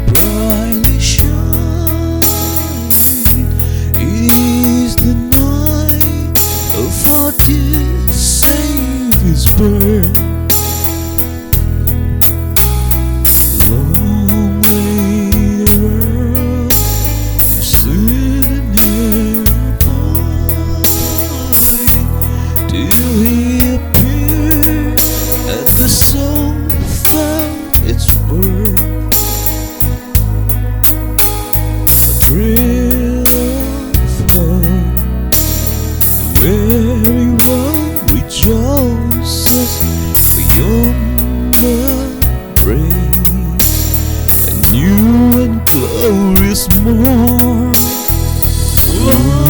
brightly shine. It is the night of our dear Savior's birth. Long lay the world sitting nearby till He appeared, and the soul felt its worth. A thrill of hope, the very world rejoices beyond the grave. A new and glorious morn. Whoa.